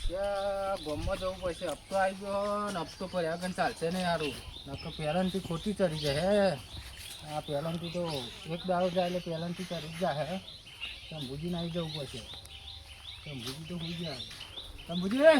ત્યાં ગામમાં જવું પડશે. હપ્તો આવી ગયો ને હપ્તો પર આગળ ચાલશે ને યારું. નકર પેલનથી ખોટી ચડી જાય હે. આ પેલનથી તો એક દાડો જાય એટલે પેલનથી ચડી જ જાય હે. શંભુજીને આવી જવું પડશે. શંભુજી તો હોઈ જાય. શંભુજી હા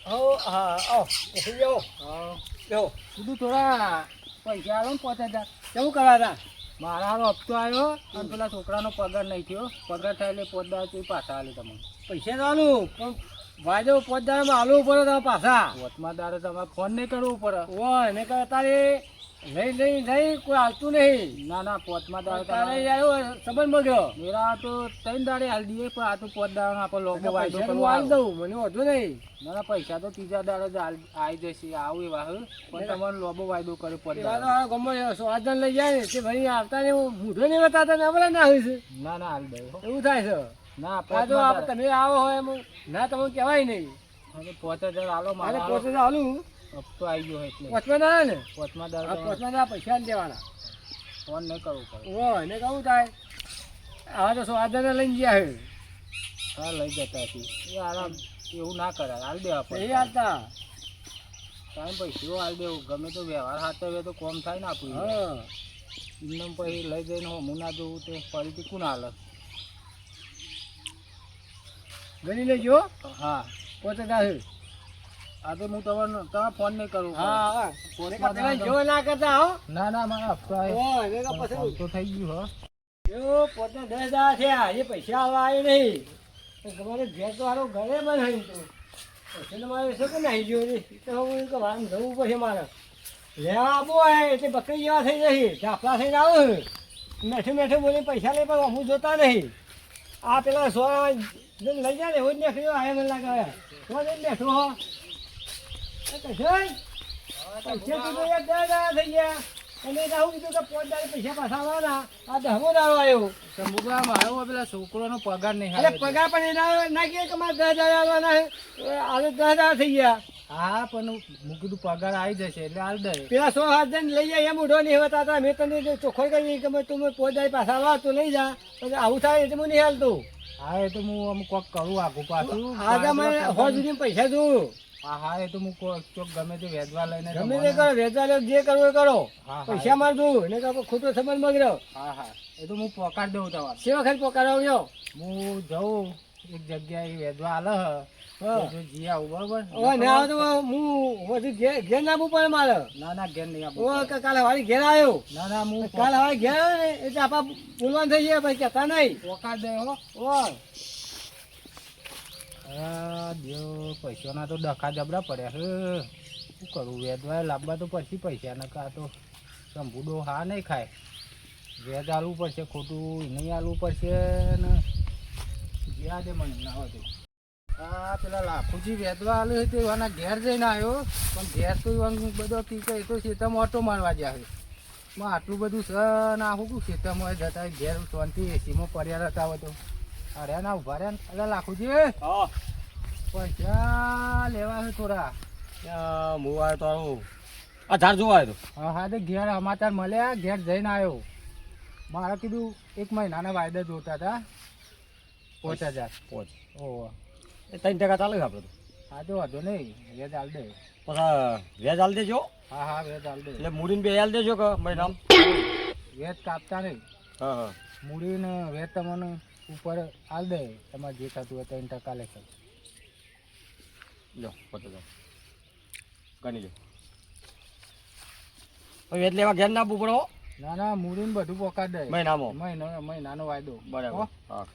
આવો બેસી જાઓ. હા બેહો. કીધું થોડા પૈસા આવો ને 5000. કેવું કરવા હતા? મારા હારો હપ્તો આવ્યો અને પેલા છોકરાનો પગાર નહીં થયો. પગાર થાય એટલે 5 દાડા પાછા આલે તમને. પૈસા તો આલું પણ વાયદો 5 દાડામાં આલવું પડે તમે પાછા. વચમાં દાડે તમારે ફોન નહીં કરવો પડે. ઓય એને કહે તારે નહીં કોઈ આવતું નહીં. ના ના 5માં દાડે તારે આવ્યો સંબંધ બગ્યો. મેરા તો 3 દાડે હાલ દઈએ પણ આ તો 5 દાડાનો આપણે લોકો વાયદો પૈસા કરવો હાલ આવે. દઉં મને વધુ નહીં. ના ના પૈસા તો ત્રીજા દાડે જ આવી જશે. આવું એવા હે પણ તમારે લોબો વાયદો કરે 5 એવા તો દાડા. આ ગમે સ્વાદન લઈ જાય ને તે ભાઈ આવતા ને મૂઢો નહીં બતાતા ને આપણે ના હોય છે. ના ના હાલ દે હો. એવું થાય છે. ના આ તો 5માં તમે આવો હોય એમ ના તમને કહેવાય નહીં. 5000 હાલો મારે મારે પોતે તો હાલું હપ્તો આવી ગયો એટલે પોચમાં ના ને 5માં આ દાડે પોચમાં ના પૈસા જ દેવાના. ફોન નહીં કરવો પડે. ઓ એને કહું થાય હવે તો સ્વાદને લઈને ગયા છે. હા લઈ જતા હતી એ આરામ એવું ના કરાય. હાલ દેવા પડે. નહીં આવતા. ટાઈમ પૈસો હાલ દેવું. ગમે તો વ્યવહાર હાથે તો કોમ થાય ને આપણું. હા એમને પછી લઈ જઈને હું ના જોવું તે ફરીથી કોણ હાલે. ગણી લેજો હા પોતે દાખલ. આ તો હું તમારે ફોન નહીં કરું. હા હા પોચમાં પેલા દાડે- જો ના કરતા હો. ના ના મારા હપ્તો ઓ એને કહો ફોન પછી તો થઈ ગયું હો. જો પોતે 10,000 થયા એ પૈસા આવવા આવી નહીં. તો તમારે ઘેર તો હારો ઘરે બંધ હોય તો પૈસા મારે શું કે નાહી ગયો ને તો હું કે વાન જવું પડશે મારે લેવા આપવો હોય એટલે બકરી જેવા થઈ જશે. ચાપલા થઈને આવું મેઠું મેઠું બોલી પૈસા લઈ પણ અમુક જોતા નહીં. આ પેલા સોળા લઈ જાય ને એવું જ નીકળ્યો આ મને લાગે તો જઈને બેઠો હો પૈસા તો 10,000 થઈ ગયા. અને આવું કીધું કે 5 દાડે પૈસા પાછા આવવાના. આ 10મો દાડો આવ્યો. શંભુભા મારો પેલા છોકરાનો પગાર નહીં એટલે હાલે. પગાર પણ એના ના કે તમારે 10,000 આવવાના છે. આજે 10,000 થઈ ગયા. હા પણ હું કીધું પગાર આવી જશે એટલે હાલ દે. પેલા 100 જણ લઈ જાય એમ ઉઠો નહીં હોતા હતા. મેં તને ચોખ્ખો કરી કે તું 5 દાડે પાછા આવવા તું લઈ જા. પછી આવું થાય એટલે હું નહીં હાલતું. હા એ તો હું અમુક કોક કરું આગું પાછું. આજે મને 100 સુધી પૈસા જોઉં. હા હા એ તો હું ચોક ગમે તે વેચવા લઈને ગમે તે કરો વેચવા લો જે કરવું એ કરો. હા, પૈસા માર જોઉં એને કહો ખોટો સંબંધ બગડ્યો. હા હા એ તો હું પોકાડ દઉં તમારે. સે વખત પોકારવ્યો. હું જઉં એક જગ્યાએ વેચવા હાલે હા. હ જી આવું બરોબર. હવે ના આવે તો હું બધું ઘેર નાખવું પડે મારે. ના ના ઘેર નહીં આપું. ઓ કે કાલે વાળી ઘેર આવ્યો. ના ના હું કાલે વાળી ઘેર આવ્યો ને એટલે આપા બોલવાનું થઈ જાય ભાઈ કહેતા નહીં. પોકાડ દે હો. ઓ હા દેવ પૈસાના તો ડખા જબરા પડ્યા છે. શું કરું વેચવા લાવવા તો પછી પૈસા ને કાં તો શંભુડો હા નહીં ખાય. વેચ આલવું પડશે ખોટું નહીં આલવું પડશે ને જ્યાં દે મને ના હોય તો. હા પેલા લાખુજી વેચવા આલ્યું તે એના ઘેર જઈને આવ્યો પણ ઘેર તો એવાનું બધો કીકે એ તો ખેતરમાં ઓટો મારવા જ્યાં છે. માં આટલું બધું છે ને આખું ખેતરમાં જતા હોય ઘેર શાંતિ એસીમાં પડ્યા રહેતા હોય તો અરે ના ઉભા રહ્યા ને. અરે લાખુજી હા પૈસા લેવા છે થોડા. હું આવ્યો તો આ ઝાડ જોવા આવ્યો. હા હા તે ઘેર સમાચાર મળ્યા ઘેર જઈને આવ્યો. મારે કીધું 1 મહિનાના વાયદા જોતા હતા 5,000. ઓહો 3% ચાલે છે આપણે તો. હા તો વાંધો નહીં વેજ હાલ દે. પછી વેજ હાલ દેજો. હા હા વેજ હાલ દે. એટલે મૂડીને બે હાલ દેજો કે મહિના. વેજ કાપતા નહીં. હા હા મૂડીને વેજ તમને ઉપર હાલ દે. તમારે જે થતું હોય 3% લેશે. લો પતો ગણી લો. વેજ લેવા ઘેર ના આપવું પડે હો. ના ના મૂડીને બધું પોકાડ દે. મહિનામાં મહિનાનો વાયદો. બરાબર. હો? હા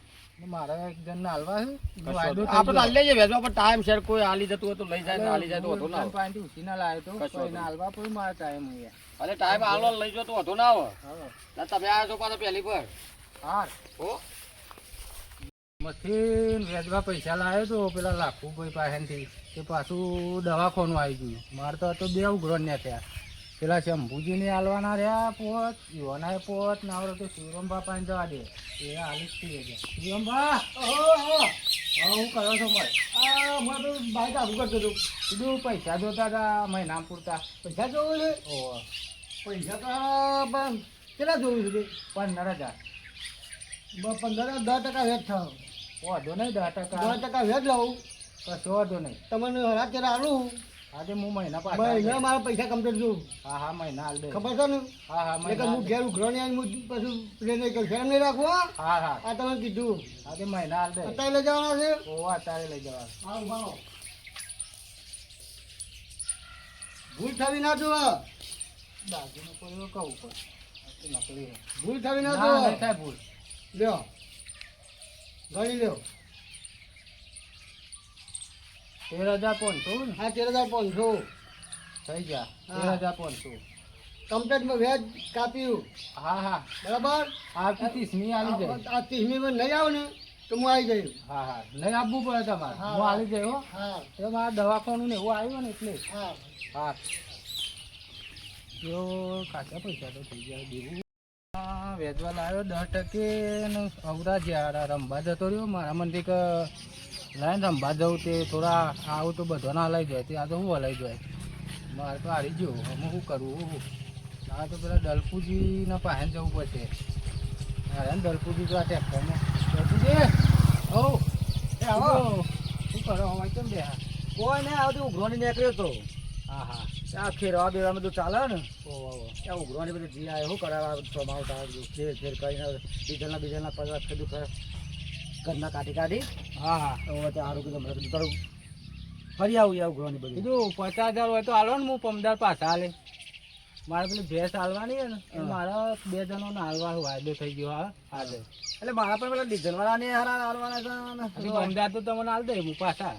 મારે એક જણને હાલવા છે એનો વાયદો થઈ આપણે ગયો. હાલ લેજે વેચવા પણ ટાઈમ શેર કોઈ હાલી જતું હોય તો લઈ જાય ને હાલી જાય તો વધુ ના આવે. પાણી ઉઠીને લાવ્યો તો કશો કોઈને હાલવા પણ મારે ટાઈમ હોય. અરે ટાઈમ હાલો લઈ જાઓ તો વધુ ના આવે. હા ના તમે આવ્યા છો પાછા પહેલી પર હા હો. મથીન વેચવા પૈસા લાવ્યો તો પેલા લાખુભાઈ પાસેથી તે પાછું દવાખાનું આવી ગયું. મારે તો આ તો 2 ઉઘરો ને થયા. પેલા શંભુજીને હાલવાના રહ્યા પોત યુવાના પોત ના આવડે તો શિવરામભા પાસે જવા દે એ હાલી જ થઈ ગયા. શિવરામભા હું કરો છો ભાઈ? આ મારે તો બાઈક આગું કરતો હતો. કીધું પૈસા જોતા હતા મહિના પૂરતા. પૈસા જોવું ને ઓહો પૈસા તો પણ કેટલા જોવું છે 15,000. 10% વેચ થાવ. વાંધો નહીં 10%. 10% વેચ લઉં કશો વાંધો નહીં. તમને હરા ત્યારે આલું આજે હું મહિના પાછા આલ દે. મહિના મારા પૈસા કમ્પ્લીટ જોઉં હા હા મહિના હાલ દે. ખબર છે ને હા હા એટલે મહિના હું ઘેર ઉઘરો ને આવીને હું પછી પ્લેન નહીં કરું શરમ નહીં રાખવું હા? હા હા આ તમે કીધું આજે મહિના હાલ દે. અત્યારે લઈ જવાના છે ઓ અત્યારે લઈ જવા. હા ઉભારો ભૂલ થવી ના જોવે દાદીને કોઈ કહું પણ આ તો નકલી છે. ભૂલ થવી ના ના નહીં જોવે થાય ભૂલ. લ્યો ગણી લ્યો 13,500 ને હા 13,500 થઈ ગયા. હા. 13,500. કમ્પ્લેટમાં વ્યાજ કાપ્યું હા હા બરાબર આવતી 30મી આલી જાય. આ 30મીમાં નહીં આવે ને તો હું આવી જઈશ હા હા નહીં આપવું પડે તમારે. હા. હું આલી જાય હો. હા એ મારા દવાખાનું ને એવું આવ્યું ને એટલે. હા હા જો ખાસા પૈસા તો થઈ ગયા દેવું. વેચવા લાવ્યો 10% ને અવરા જ્યાં રમવા જતો રહ્યો મારા મનથી કે લાઈને રમવા જવું તે થોડા આવું તો બધો ના હલાઈ જાય તે આ તો હું હલાઈ જાય મારે તો હારી ગયો અમે શું કરવું. આ તો પેલા દલપુજીના પાસે જવું પડશે. અરે દલપુજી તો આ ટ્રેક્ટરમાં દલપુજી ઓ એ આવો શું કરો અમારે કેમ બે કોઈ નહીં આવતું ઉઘરોની નીકળ્યો તો હા હા આ ખેરવા બેવામાં બધું ચાલે ને ઓહો ત્યાં ઉઘરોની બધું જી આવે શું કરાવવા સ્વભાવ તારું ખેર ખેર કરીને બીજાના પગાર કીધું ખરે ઘરના કાઢી હા હા હવે ત્યાં સારું કીધું મને કીધું તારું ફરી આવું યાર ઉઘરોની બધું કીધું 50,000 હોય તો હાલો ને હું પમદાર પાછા હાલે મારે પેલી ભેંસ હાલવાની છે ને એ હા. મારા 2 જણોને હાલવાનો વાયદો થઈ ગયો હા આજે એટલે મારા પણ પેલા ડીઝલવાળાને હારા હાલવાના છે પમદાર તો તમને હાલ દે હું પાછા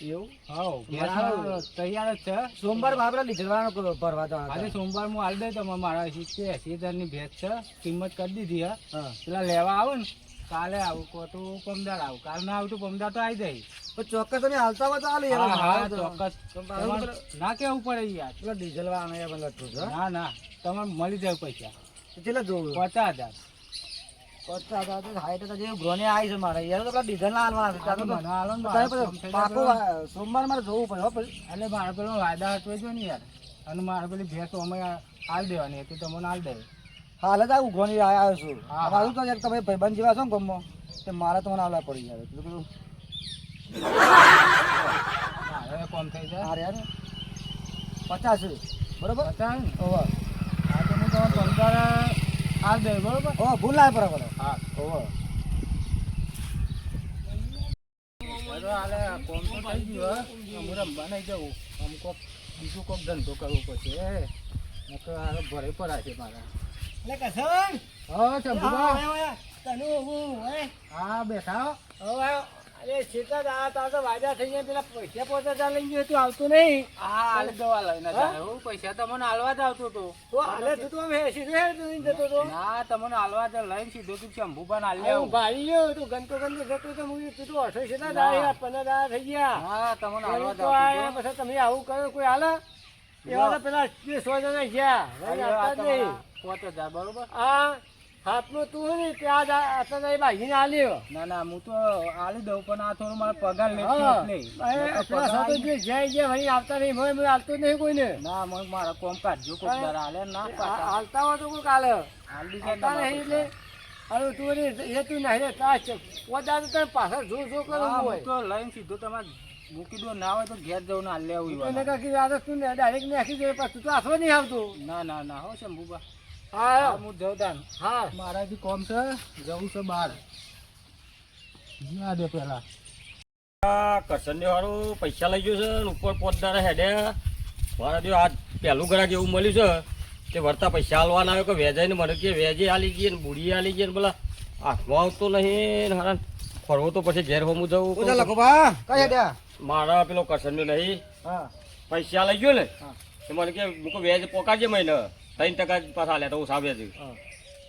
એવું હા ભેંસ બરાબર. તૈયાર જ છે. સોમવાર મારા પેલા ડીઝલવાળાનો ભરવા આજે જવાના સોમવાર હું હાલ દે તમે મારા 80,000ની ભેંસ છે કિંમત કરી દીધી હા હા પેલા લેવા આવો ને કાલે આવું કહો તો પમદાર આવું કાલ ના આવું તો પમદાર તો આવી જાય. તો ચોક્કસ તમે હાલતા હોય તો હાલ યાર હા હા મારે તો- ચોક્કસ તો તમારે ના કેવું પડે યાર. પેલા ડીઝલવાળાને યાર મને લઠ્ઠું છે હા? ના ના તમારે મળી જાય પૈસા તો કેટલા જોવું 50,000. 50,000 તો હાઈટ તો જે ઉઘરોની આવી છે મારે યાર તો પેલા ડીઝલના હાલવાના છે આ તો મને હાલો ને તો મારે પછી કામ થઈ પાકું જાય. સોમવાર મારે જોવું પડે હો પછી એટલે મારે પેલો વાયદા હટવાઈ ગયો ને યાર અને મારે પેલી ભેંસ અમે હાલ દેવાની હતી તમને હાલ દે. હાલ જ આ ઉઘરોની આવ્યો છું હા, આ બાજુ તો યાર તમે ભાઈબંધ જેવા છો ને ગમમાં તે મારે તો મને હાલવા પડી જાય એટલે કીધું મારે કોમ થઈ જાય. હા યાર 50 બરોબર બતાવે ને ઓવર હા તો હું તમને 15 હાલ દે બરોબર. ઓ ભૂલ લાય બરાબર હા ઓવર હવે હાલે કોમ તો થઈ ગયું હે હું રમવા નહીં જવું આમ કોક બીજું કોક ધંધો કરવો પડશે નકર હાલે ભરે પડા છે મારા. એટલે કસન હા ચંપુભા તને હું હે હા બેઠા હો. હવે અરે શેતા આ તાર તો વાયદા થઈ ગયા પેલા પૈસા 50,000 લઈ ગયો તું આવતું નહીં હા હાલ દવા લઈને જાય હું પૈસા તમને હાલવા જ આવતો હતો. તો હાલે તું તો આમ સીધો હેડ તું જતો તો ના તમને હાલવા જ લઈને સીધો તું ચંપુભાને હાલી હું આવું. ભાઈ ગયો તું ગંતો જતો તો હું તું તો 28 શેતા દાડા 15 થઈ ગયા હા તમને હાલવા જ તો આયા આવતો હતો. પછી તમે આવું કરો કોઈ હાલે એવા તો પેલા 100 જણા ગયા હાલે નહીં આ આવતા જ નહીં. તમારા 5,000 બરોબર. આ હાથમાં તું ને ત્યાં અત્યારે ભાગીને આલ્યો ના ના હું તો હાલી દઉં પણ આ થોડું મારે પગાર લેતી હા એટલે. પેલા સાથે જે જાય ગયા વળી આવતા નહીં મને હાલતો જ નહીં કોઈને ના મને મારા કોમ કાઢજો કોક દર હાલે ના પાછા હાલતા હોય તો કોઈ કાલે હાલ દીધા હાલતા નહીં એટલે હવે તું વળી એ તું નહીં રે તાસ છે પોતા તો તને પાછળ જો જો કરવું હા, હોય હું તો લઈને સીધો તમારે મૂકી દો ના હોય તો ઘેર જવું ને હાલ લેવું એને ઈવાના. કાંઈ આ તો તું ડાયરેક્ટ નાખી દે પાછું તું હાથમાં નહીં આવતું ના ના ના હો શંભુબા હા હા હું જઉં તાન હા મારાથી કોમ છે જવું છે બહાર જા દે પેલા કરસનને વાળું પૈસા લઈ ગયો છે ને ઉપર પોતદાર હેડે મારા દેવ આજ પહેલું ઘરાક એવું મળ્યું છે તે વળતા પૈસા હાલવાના આવ્યો કે વેજાઈને મને કે વેજે હાલી ગઈ ને બુડી હાલી ગઈ ને પેલા હાથમાં આવતો નહીં ને હારા ફરવો તો પછી ઘેર હોમું જવું પૂજા લખો બા કઈ હેડ્યા મારા પેલો કરસનનો નહીં હા પૈસા લઈ ગયો ને હા. તો મને કે મૂકો વેજ પોકાડજે મહિને 3% પાછા હાલ્યા તો હું સાવે છે હા.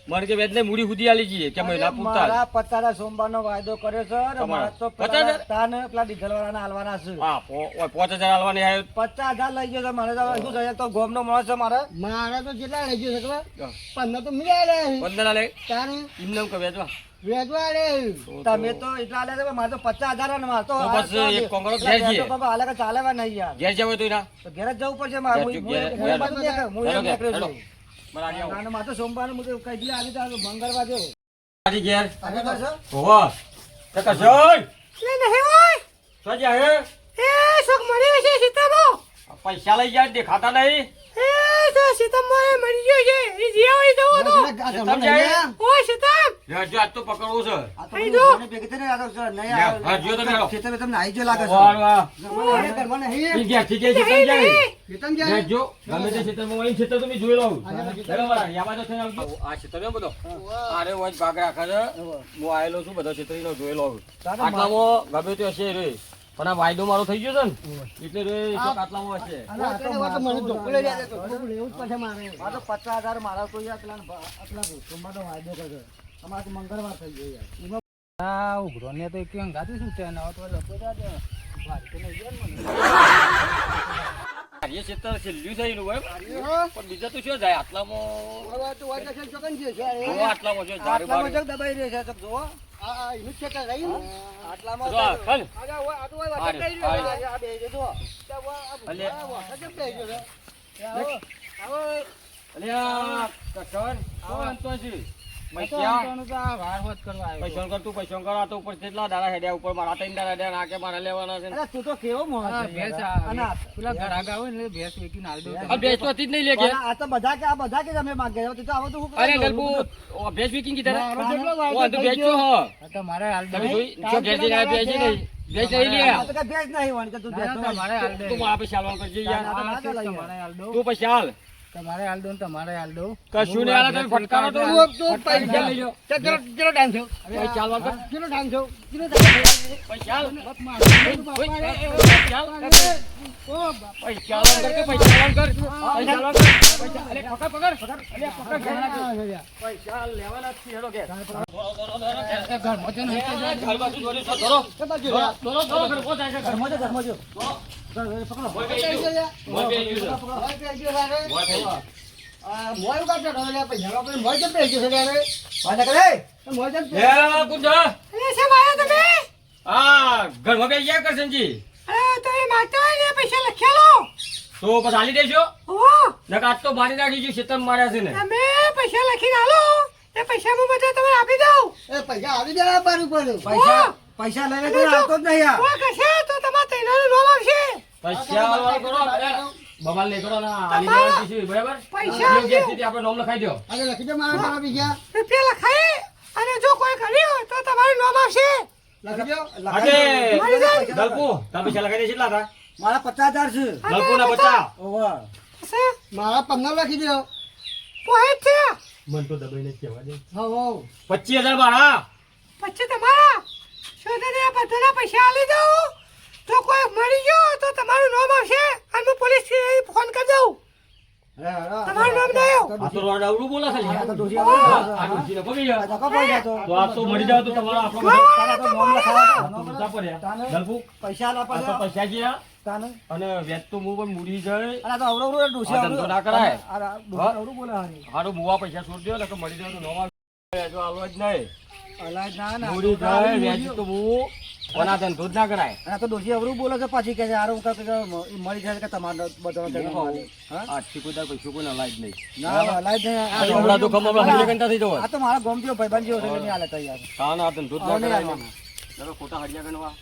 મને કે વેજ ને મૂડી સુધી હાલી જઈએ કે મહિના પૂરતા મારા 50 સોમવારનો વાયદો કર્યો છે અને તમારા મારા તો 50,000? તાને પેલા ડીઝલવાળાને હાલવાના છે હા 5,000 હાલવાની આવ્યો 50,000 લઈ ગયો છે મારે તો શું છે તો ગોમનો માણસ છે મારે મારે તો કેટલા લઈ ગયો છે ખબર 15 તો મિલાય રે 15 હાલે તારે એમને એમ કે વેચવા વેચવા રે તમે તો એટલા લે છે મારે તો 50,000 અને મારે તો તો બસ એક કોંગળો ઘેર જઈએ. તો બાબા હાલે કે ચાલેવા નહીં યાર ઘેર જવું તો એના તો ઘેર જ જવું પડશે મારે ઘેર હું જવું, હું ઘેર, હું ઘેર. બાજુ દેખાય, હું હેલો એમ ઘેર, નીકળ્યો હેલો. છું. મારે આજે આવું. અને મારે તો સોમવારનું હું તો કહી દીધું આજે તો મંગળવાર જેવું આજે ઘેર આજે કરશો? હોવા તે કશોય નહીં હોય શું છે હે? એ શોક મરી છે સીતામો પૈસા લઈ જાય દેખાતા નહીં. એ તો સીતામો એ મરી ગયો છે એ જીવાઈ જવો તો સીતમ જાય? ઓય સીતામ જો આજ તો પકડવું છે. આઈ જો હા, જો તમે આવો. વાહ, વાહ, વાહ. ઠીક છે, ઠીક છે, સીતમ જાય. જો, ગમે તે ક્ષેત્રમાં હોય, એ ક્ષેત્ર તમે જોઈ લો. ચાલો મારા, યા બાજુ થઈને આવજો. આ ક્ષેત્ર છે બધો. અરે વોચ ભાગ રાખે છે. હું આવેલો છું બધો ક્ષેત્રનો જોઈ લઉં. આટલામાં ગમે તે હશે રે. પણ આ વાયદો મારો થઈ ગયો છે ને એટલે રે ચોક આટલામાં હશે. આ ઉઘરોને તો એક અંગાથી શું છે ને હવે તો લપો જા દે. ભારી તો નહીં જાય ને મને. આ એ ક્ષેત્ર છેલ્લું થયેલું હોય પણ બીજા તો શું જાય આટલામાં જો આટલામાં જો ચારે બારે. જો, અલ્યા કસન કોણ અંતો છે? પૈસા અંતોનું તો આ વાર હોત કરવા આવ્યો. પૈસા કર તું પૈસા કર. આ તો ઉપર કેટલા દાડા હેડ્યા ઉપર મારા 3 દાડા હેડ્યા નાકે મારા લેવાના છે. તું તો કેવો મોહ આ છે ભેંસ યાર. આ પેલા ઘરાગા હોય ને એટલે ભેંસ વેચીને આલી દઉં આ તમને. ભેંસ તો હતી જ નહીં લે કે. આ તો બધા કે તમે માંગે તો આવો તો હું અરે ગરબુ ભેંસ વીકી કીધા ને? મારો જેટલો વાયદો ઓ, આ તો થઈ વેચ્યો ગયો. હ. આ તમારે હાલ દે. તમે જોઈ જો ભેંસ લઈને આવ્યા, ભેંસ નહીં. ભેંસ નહીં લે. આ તો કઈ ભેંસ નહીં હોય કે તું ભેંસ ના, તમારે હાલ દે. તું મારા પૈસા હાલવાનું કરજે યાર. આ છે તમારે હાલ દઉં. તું પૈસા હાલ. તમારે હાલ દઉં ને તમારે હાલ દઉં. કશું નહીં હાલે તમે ફટકારો તો પૈસા લઈ લો. કેટલો ટાઈમ થયો પૈસા હાલવાનું કર. કેટલો ટાઈમ થયો પૈસા હાલ. પૈસા હાલ. પૈસા હાલવાનું કર કે પૈસા હાલવાનું કર. પૈસા હાલવાનું કર. પૈસા અલે પકડ પકડ. અલે પકડ. પૈસા હાલ લેવાના જ છે હેડો કે. એ ઘરમાં છે ને હશે જ. ઘરમાં શું દોરી છો? દોરો. દોરો ઘર પહોંચાય છે. ઘરમાં જો મોય બે ગયું. મોય બે ગયું છે. મોય બે ગયું. એ કુંજ. હા ઘરમાં બે ગયા કરશનજી. પૈસા લખ્યા તો પછી હાલી દેજો. લો નકર આજ તો મારી નાખી છે શેતમ માર્યા છે ને. તમે પૈસા લખીને આલો એ પૈસા હું બધા તમને આપી દઉં પૈસા આવી જાય બારું પડ્યું. પૈસા લઈને તો આવતો જ નહીં કોઈ કશે તો તમારે તૈનાનું નામ આવશે પૈસા વાળો કરો. બબાલ નહીં કરો ના. હાલી દેવાનું છે બરાબર. પૈસા જો કે સ્થિતિ આપણે નામ લખાઈ દો. આજે લખી દે મારા તારા બીજા. રૂપિયા લખાય અને જો કોઈ કર્યું તો તમારું નામ આવશે લખી દો. આજે મારી જાય. દલપુ તાર પૈસા લખાઈ દે કેટલા હતા? મારા 50,000 છે. દલપુ ના 50. ઓવા. હશે? મારા 15 લખી દો. પોહેત છે મન તો દબાઈને કહેવા દે. હવ હવ. 25,000 મારા. પછી તમારા શોધને આ બધાના પૈસા આલી દઉં તો કોઈ મરી ગયો તો તમારું નામ આવશે અને હું પોલીસ ફોન કરી દઉં તમારું નામ નહીં આ તો રોડ અવળું બોલે છે આ તો ડોશી આ ડોશીને પકડી જાઓ. ધક્કો પડી જતો. તો આ તો મરી જાવ તો તમારો આપણો તારા તો નામ લખાવા આ તો બધા પડ્યા. દલપુ પૈસા ના આ તો પાછા પૈસા ગયા તાને. અને વેચ તો મું પણ મૂડી જાય. આ તો અવળો ડોશી આ ધંધો ના કરાય. હા? અવળું બોલે હારી. હારું મુવા પૈસા છોડ દો એટલે મરી જાવ તો નવા જો આલો જ નહીં. અલાજ ના ના. મૂડી જાય વેચ તો મું પણ આ ધંધો જ ના કરાય. આ તો ડોશી અવળું બોલે છે પાછી કે હારું મરી જાય કે તમારો બધાનો હું જન્મ કહું, આવે. હા? આજથી કોઈ દાડો પૈસા કોઈને હલાય જ નહીં. ના અલાજ નહીં. હમણાં તો ખમ હમણાં હરિયા ઘંટા થઈ જવાય. આ તો મારા ગોમ જેવો ભાઈબંધ જેવો છે એટલે નહીં હાલે તૈયાર. તાન આ ધંધો જ ના હવે નહીં કરાય. હાલવાના. ખોટા હરિયા ગણવા